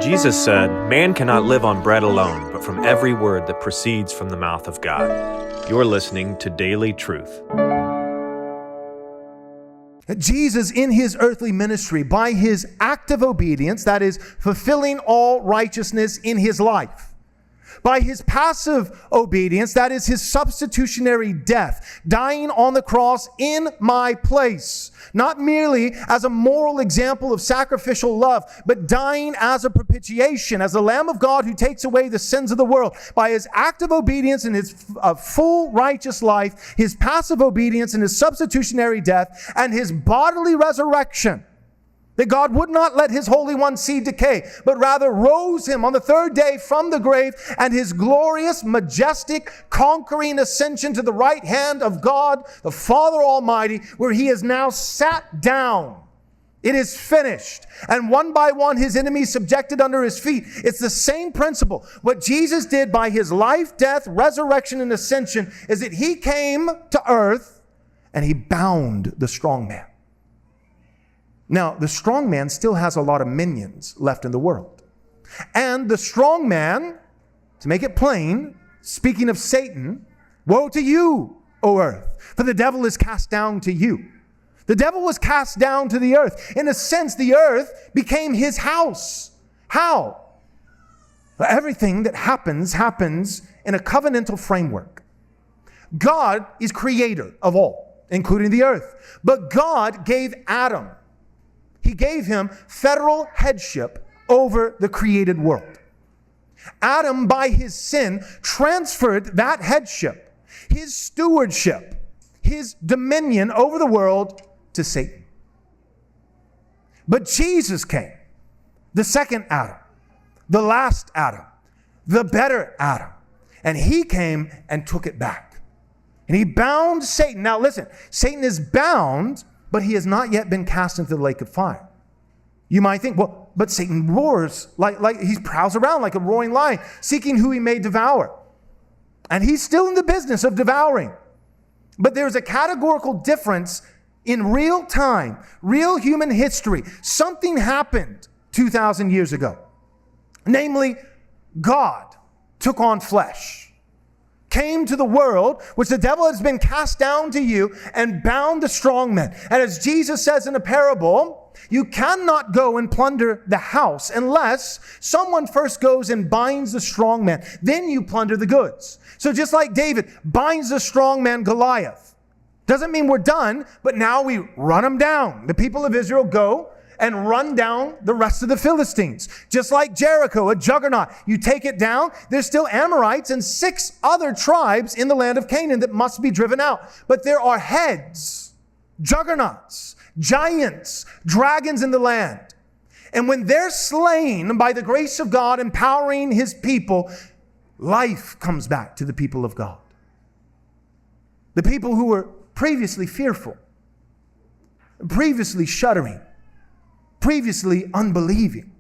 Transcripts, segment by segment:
Jesus said, "Man cannot live on bread alone, but from every word that proceeds from the mouth of God." You're listening to Daily Truth. Jesus, in his earthly ministry, by his active obedience, that is, fulfilling all righteousness in his life, by his passive obedience, that is, his substitutionary death, dying on the cross in my place, not merely as a moral example of sacrificial love, but dying as a propitiation, as the Lamb of God who takes away the sins of the world. By his active obedience in his full righteous life, his passive obedience in his substitutionary death, and his bodily resurrection, that God would not let his Holy One see decay, but rather rose him on the third day from the grave, and his glorious, majestic, conquering ascension to the right hand of God, the Father Almighty, where he is now sat down. It is finished. And one by one, his enemies subjected under his feet. It's the same principle. What Jesus did by his life, death, resurrection, and ascension is that he came to earth and he bound the strong man. Now, the strong man still has a lot of minions left in the world. And the strong man, to make it plain, speaking of Satan, woe to you, O earth, for the devil is cast down to you. The devil was cast down to the earth. In a sense, the earth became his house. How? Well, everything that happens in a covenantal framework. God is creator of all, including the earth. But God gave Adam, he gave him federal headship over the created world. Adam, by his sin, transferred that headship, his stewardship, his dominion over the world to Satan. But Jesus came, the second Adam, the last Adam, the better Adam, and he came and took it back. And he bound Satan. Now listen, Satan is bound, but he has not yet been cast into the lake of fire. You might think, well, but Satan roars like he prowls around like a roaring lion, seeking who he may devour. And he's still in the business of devouring. But there's a categorical difference in real time, real human history. Something happened 2,000 years ago. Namely, God took on flesh, came to the world, which the devil has been cast down to you, and bound the strong men. And as Jesus says in a parable, you cannot go and plunder the house unless someone first goes and binds the strong man. Then you plunder the goods. So just like David binds the strong man Goliath, doesn't mean we're done, but now we run him down. The people of Israel go and run down the rest of the Philistines. Just like Jericho, a juggernaut. You take it down, there's still Amorites and 6 other tribes in the land of Canaan that must be driven out. But there are heads, juggernauts, giants, dragons in the land. And when they're slain by the grace of God empowering his people, life comes back to the people of God. The people who were previously fearful, previously shuddering, previously unbelieving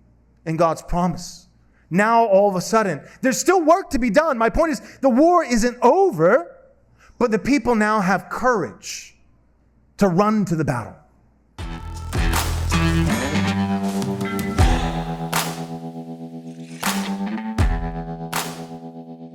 in God's promise. Now, all of a sudden, there's still work to be done. My point is, the war isn't over, but the people now have courage to run to the battle.